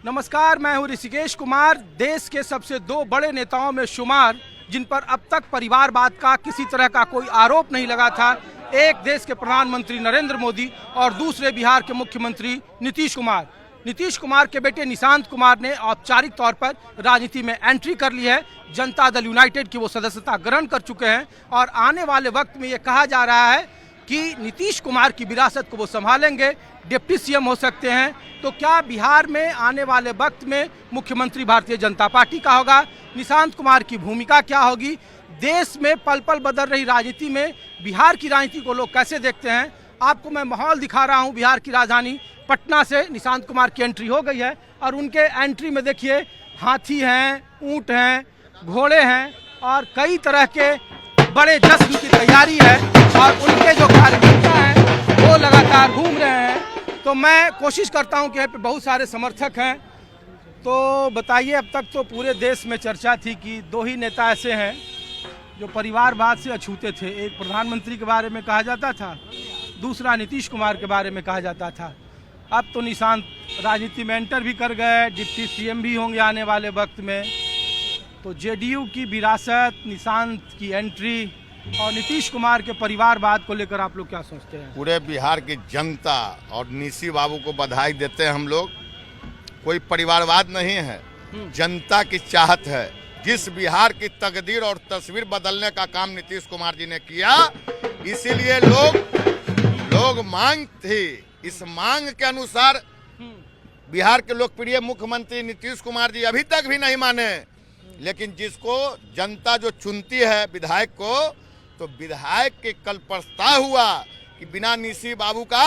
नमस्कार, मैं हूं ऋषिकेश कुमार। देश के सबसे दो बड़े नेताओं में शुमार, जिन पर अब तक परिवारवाद का किसी तरह का कोई आरोप नहीं लगा था, एक देश के प्रधानमंत्री नरेंद्र मोदी और दूसरे बिहार के मुख्यमंत्री नीतीश कुमार। नीतीश कुमार के बेटे निशांत कुमार ने औपचारिक तौर पर राजनीति में एंट्री कर ली है। जनता दल यूनाइटेड की वो सदस्यता ग्रहण कर चुके हैं और आने वाले वक्त में ये कहा जा रहा है कि नीतीश कुमार की विरासत को वो संभालेंगे, डिप्टी सीएम हो सकते हैं। तो क्या बिहार में आने वाले वक्त में मुख्यमंत्री भारतीय जनता पार्टी का होगा? निशांत कुमार की भूमिका क्या होगी? देश में पल पल बदल रही राजनीति में बिहार की राजनीति को लोग कैसे देखते हैं? आपको मैं माहौल दिखा रहा हूं। बिहार की राजधानी पटना से निशांत कुमार की एंट्री हो गई है और उनके एंट्री में देखिए हाथी हैं, ऊंट हैं, घोड़े हैं और कई तरह के बड़े जश्न की तैयारी है और उनके जो कार्यकर्ता हैं वो लगातार घूम रहे हैं। तो मैं कोशिश करता हूं कि यहाँ पे बहुत सारे समर्थक हैं। तो बताइए, अब तक तो पूरे देश में चर्चा थी कि दो ही नेता ऐसे हैं जो परिवारवाद से अछूते थे। एक प्रधानमंत्री के बारे में कहा जाता था, दूसरा नीतीश कुमार के बारे में कहा जाता था। अब तो निशांत राजनीति में एंटर भी कर गए, डिप्टी सीएम भी होंगे आने वाले वक्त में। तो जेडीयू की विरासत, निशांत की एंट्री और नीतीश कुमार के परिवारवाद को लेकर आप लोग क्या सोचते हैं? पूरे बिहार की जनता और नीसी बाबू को बधाई देते हैं हम लोग। कोई परिवारवाद नहीं है, जनता की चाहत है। जिस बिहार की तकदीर और तस्वीर बदलने का काम नीतीश कुमार जी ने किया, इसीलिए लोग मांग थी। इस मांग के अनुसार बिहार के लोकप्रिय मुख्यमंत्री नीतीश कुमार जी अभी तक भी नहीं माने। लेकिन जिसको जनता जो चुनती है विधायक को, तो विधायक के कल प्रस्ताव हुआ कि बिना नीसी बाबू का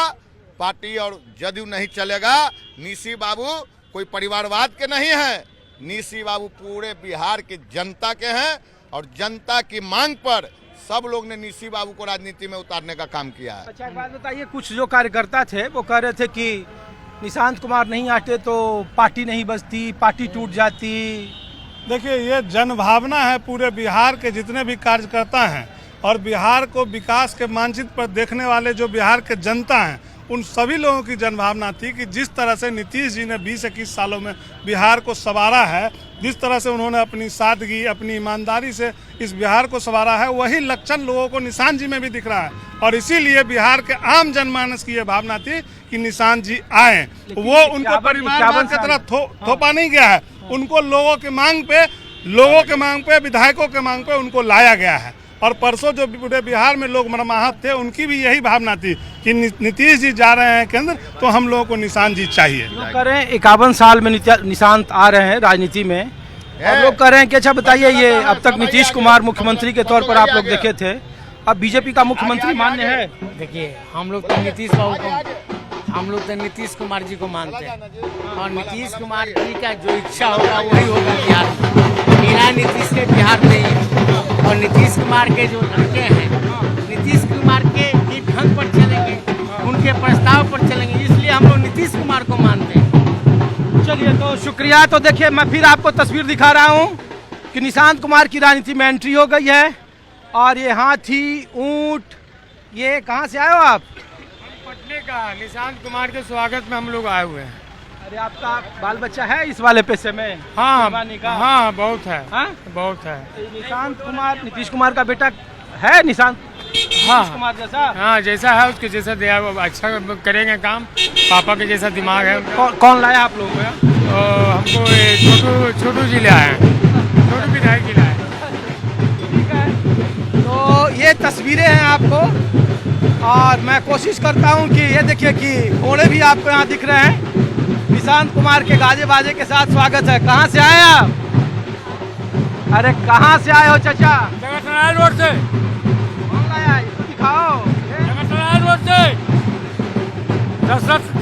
पार्टी और जदयू नहीं चलेगा। नीसी बाबू कोई परिवारवाद के नहीं है, नीसी बाबू पूरे बिहार के जनता के हैं और जनता की मांग पर सब लोग ने नीसी बाबू को राजनीति में उतारने का काम किया है। अच्छा, एक बात बताइए, कुछ जो कार्यकर्ता थे वो कह रहे थे कि निशांत कुमार नहीं आते तो पार्टी नहीं बचती, पार्टी टूट जाती। देखिए, ये जनभावना है पूरे बिहार के जितने भी कार्यकर्ता हैं और बिहार को विकास के मानचित्र पर देखने वाले जो बिहार के जनता हैं, उन सभी लोगों की जनभावना थी कि जिस तरह से नीतीश जी ने 20-21 सालों में बिहार को संवारा है, जिस तरह से उन्होंने अपनी सादगी, अपनी ईमानदारी से इस बिहार को संवारा है, वही लक्षण लोगों को निशांत जी में भी दिख रहा है। और इसीलिए बिहार के आम जनमानस की यह भावना थी कि निशांत जी आए। वो उनको परिवारवाद की तरह थोपा नहीं गया है, उनको लोगों के मांग पे, विधायकों के मांग पे उनको लाया गया है। और परसों जो पूरे बिहार में लोग मरमाहत थे, उनकी भी यही भावना थी कि नीतीश जी जा रहे हैं केंद्र, तो हम लोगों को निशांत जी चाहिए। लोग कह रहे हैं 51 साल में निशांत आ रहे हैं राजनीति में, और लोग कह रहे हैं कि अच्छा बताइए, ये अब तक नीतीश कुमार मुख्यमंत्री के तौर पर आप लोग देखे थे, अब बीजेपी का मुख्यमंत्री मान्य है? देखिए, हम लोग तो नीतीश कुमार जी को मानते हैं और नीतीश कुमार जी का जो इच्छा होगा वही होगा बिहार में। बिना नीतीश के बिहार नहीं है। और नीतीश कुमार के जो लड़के हैं, नीतीश कुमार के ही ढंग पर चलेंगे, उनके प्रस्ताव पर चलेंगे, इसलिए हम लोग नीतीश कुमार को मानते हैं। चलिए, तो शुक्रिया। तो देखिए, मैं फिर आपको तस्वीर दिखा रहा हूँ कि निशांत कुमार की राजनीति में एंट्री हो गई है और ये हाथी, ऊंट, ये कहाँ से आए हो आप? पटने का। निशांत कुमार के स्वागत में हम लोग आए हुए हैं। अरे, आपका बाल बच्चा है इस वाले पैसे में? हाँ, बहुत है। हाँ? बहुत है। निशांत कुमार नीतीश कुमार का बेटा है। निशांत कुमार जैसा? हाँ, जैसा है उसके जैसा दिया, अच्छा करेंगे काम। पापा के जैसा दिमाग है। कौन लाया आप लोगों को? हमको छोटू जी लाए हैं, छोटू विधायक जी लाए। ठीक है, तो ये तस्वीरें हैं आपको और मैं कोशिश करता हूं कि ये देखिए कि घोड़े भी आपको यहाँ दिख रहे हैं। निशांत कुमार के गाजे बाजे के साथ स्वागत है। कहाँ से आए आप? अरे, कहाँ से आए हो चाचा? जगतनारायण रोड से। कौन लाया? इसको दिखाओ। जगतनारायण रोड से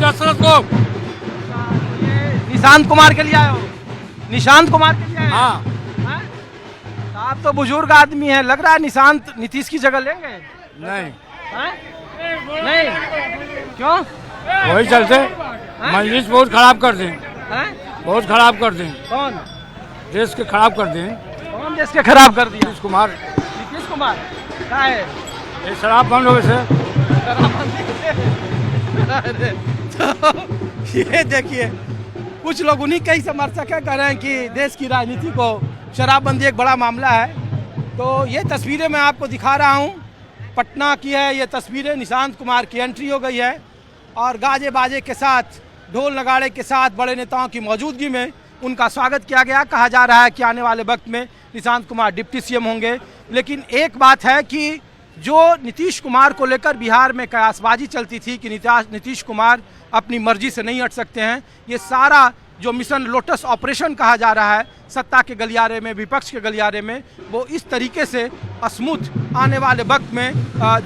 दशरथ को। निशांत कुमार के लिए आए हो? निशांत कुमार के लिए आए? हाँ। तो आप तो बुजुर्ग आदमी हैं, लग रहा है निशांत नीतीश की जगह लेंगे? नहीं। नहीं, क्यों? वही चलते मजलिस बहुत खराब कर दें, बहुत खराब कर दें। कौन? देश के खराब कर दें। कौन देश के खराब कर दिया? नीतीश कुमार। नीतीश कुमार क्या है? ये शराब बंद हो गए। अरे, तो ये देखिए कुछ लोग उन्हीं के ही समर्थक है, कह रहे हैं कि देश की राजनीति को शराबबंदी एक बड़ा मामला है। तो ये तस्वीरें मैं आपको दिखा रहा हूँ, पटना की है ये तस्वीरें। निशांत कुमार की एंट्री हो गई है और गाजे बाजे के साथ, ढोल नगाड़े के साथ बड़े नेताओं की मौजूदगी में उनका स्वागत किया गया। कहा जा रहा है कि आने वाले वक्त में निशांत कुमार डिप्टी सीएम होंगे। लेकिन एक बात है कि जो नीतीश कुमार को लेकर बिहार में कयासबाजी चलती थी कि नीतीश कुमार अपनी मर्जी से नहीं हट सकते हैं, ये सारा जो मिशन लोटस ऑपरेशन कहा जा रहा है सत्ता के गलियारे में, विपक्ष के गलियारे में, वो इस तरीके से स्मूथ आने वाले वक्त में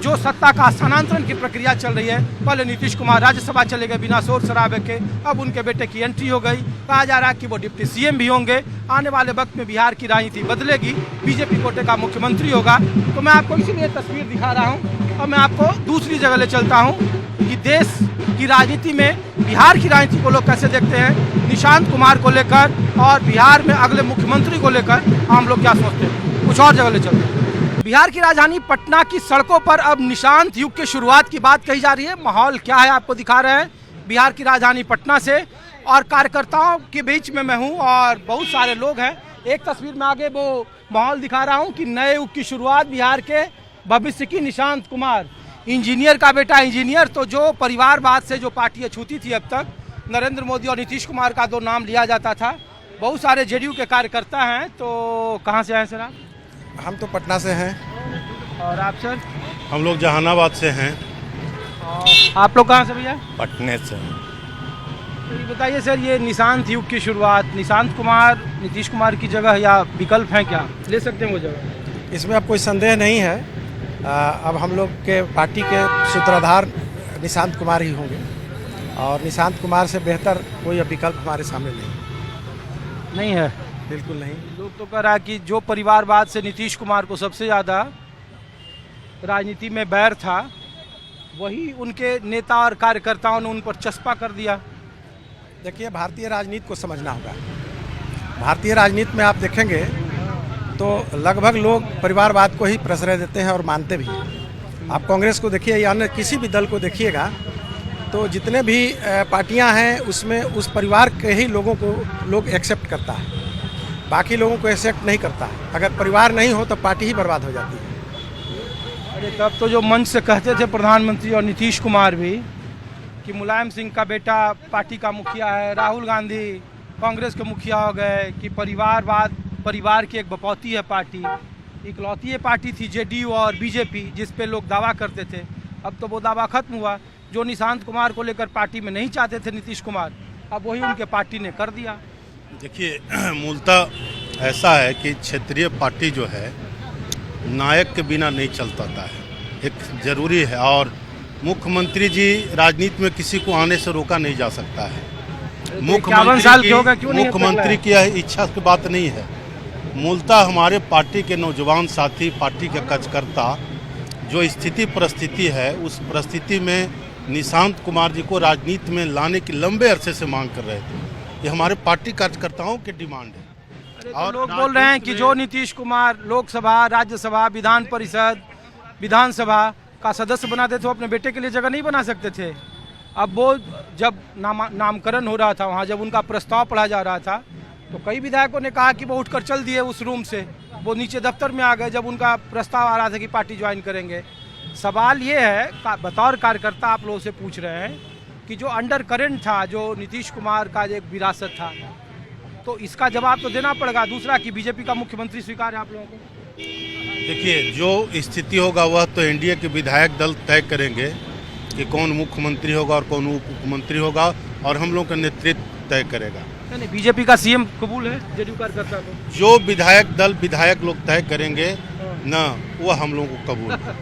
जो सत्ता का स्थानांतरण की प्रक्रिया चल रही है। पहले नीतीश कुमार राज्यसभा चले गए बिना शोर शराबे के, अब उनके बेटे की एंट्री हो गई। कहा जा रहा है कि वो डिप्टी सीएम भी होंगे। आने वाले वक्त में बिहार की राजनीति बदलेगी, बीजेपी कोटे का मुख्यमंत्री होगा। तो मैं आपको इसीलिए तस्वीर दिखा रहा हूँ और मैं आपको दूसरी जगह ले चलता हूँ कि देश की राजनीति में बिहार की राजनीति को लोग कैसे देखते हैं, निशांत कुमार को लेकर और बिहार में अगले मुख्यमंत्री को लेकर हम लोग क्या सोचते हैं। कुछ और जगह ले चलते हैं। बिहार की राजधानी पटना की सड़कों पर अब निशांत युग की शुरुआत की बात कही जा रही है। माहौल क्या है आपको दिखा रहे हैं बिहार की राजधानी पटना से, और कार्यकर्ताओं के बीच में मैं हूँ और बहुत सारे लोग हैं। एक तस्वीर में आगे वो माहौल दिखा रहा हूँ कि नए युग की शुरुआत बिहार के भविष्य की निशांत कुमार, इंजीनियर का बेटा इंजीनियर। तो जो परिवारवाद से जो पार्टियां छूती थी अब तक, नरेंद्र मोदी और नीतीश कुमार का दो नाम लिया जाता था। बहुत सारे जेडीयू के कार्यकर्ता हैं। तो कहाँ से आए सर आप? हम तो पटना से हैं। और आप सर? हम लोग जहानाबाद से हैं। और आप लोग कहाँ से भैया? पटने से। तो ये बताइए सर, ये निशांत युग की शुरुआत, निशांत कुमार नीतीश कुमार की जगह या विकल्प है, क्या ले सकते हैं वो जगह? इसमें अब कोई संदेह नहीं है। अब हम लोग के पार्टी के सूत्रधार निशांत कुमार ही होंगे और निशांत कुमार से बेहतर कोई अब विकल्प हमारे सामने नहीं है। बिल्कुल नहीं। लोग तो कह रहा है कि जो परिवारवाद से नीतीश कुमार को सबसे ज़्यादा राजनीति में बैर था, वही उनके नेता और कार्यकर्ताओं ने उन पर चस्पा कर दिया। देखिए, भारतीय राजनीति को समझना होगा। भारतीय राजनीति में आप देखेंगे तो लगभग लोग परिवारवाद को ही प्रश्रय देते हैं और मानते भी हैं। आप कांग्रेस को देखिए या अन्य किसी भी दल को देखिएगा तो जितने भी पार्टियां हैं उसमें उस परिवार के ही लोगों को लोग एक्सेप्ट करता है, बाकी लोगों को एक्सेप्ट नहीं करता है। अगर परिवार नहीं हो तो पार्टी ही बर्बाद हो जाती है। अरे तब तो जो मंच से कहते थे प्रधानमंत्री और नीतीश कुमार भी कि मुलायम सिंह का बेटा पार्टी का मुखिया है, राहुल गांधी कांग्रेस के मुखिया हो गए, कि परिवारवाद परिवार की एक बपौती है पार्टी, इकलौती ये पार्टी थी जेडीयू और बीजेपी जिस पे लोग दावा करते थे। अब तो वो दावा खत्म हुआ। जो निशांत कुमार को लेकर पार्टी में नहीं चाहते थे नीतीश कुमार, अब वही उनके पार्टी ने कर दिया। देखिए, मूलतः ऐसा है कि क्षेत्रीय पार्टी जो है नायक के बिना नहीं चलता है, एक जरूरी है। और मुख्यमंत्री जी राजनीति में किसी को आने से रोका नहीं जा सकता है। मुख्यमंत्री की यह इच्छा की बात नहीं है। मूलतः हमारे पार्टी के नौजवान साथी, पार्टी के कार्यकर्ता जो स्थिति परिस्थिति है, उस परिस्थिति में निशांत कुमार जी को राजनीति में लाने की लंबे अरसे से मांग कर रहे थे। ये हमारे पार्टी कार्यकर्ताओं की डिमांड है। और लोग बोल रहे हैं कि जो नीतीश कुमार लोकसभा, राज्यसभा, विधान परिषद, विधानसभा का सदस्य बनाते थे, वो अपने बेटे के लिए जगह नहीं बना सकते थे। अब वो जब नामकरण हो रहा था, वहाँ जब उनका प्रस्ताव पढ़ा जा रहा था, तो कई विधायकों ने कहा कि वो उठकर चल दिए उस रूम से, वो नीचे दफ्तर में आ गए जब उनका प्रस्ताव आ रहा था कि पार्टी ज्वाइन करेंगे। सवाल ये है, बतौर कार्यकर्ता आप लोगों से पूछ रहे हैं कि जो अंडर करंट था, जो नीतीश कुमार का एक विरासत था, तो इसका जवाब तो देना पड़ेगा। दूसरा कि बीजेपी का मुख्यमंत्री स्वीकार है आप लोगों को? देखिए, जो स्थिति होगा वह तो एनडीए के विधायक दल तय करेंगे कि कौन मुख्यमंत्री होगा और कौन उप मुख्यमंत्री होगा, और हम लोग का नेतृत्व तय करेगा। नहीं, बीजेपी का सीएम कबूल है जेडीयू कार्यकर्ता को? जो विधायक दल विधायक लोग तय करेंगे ना, वो हम लोगों को कबूल है।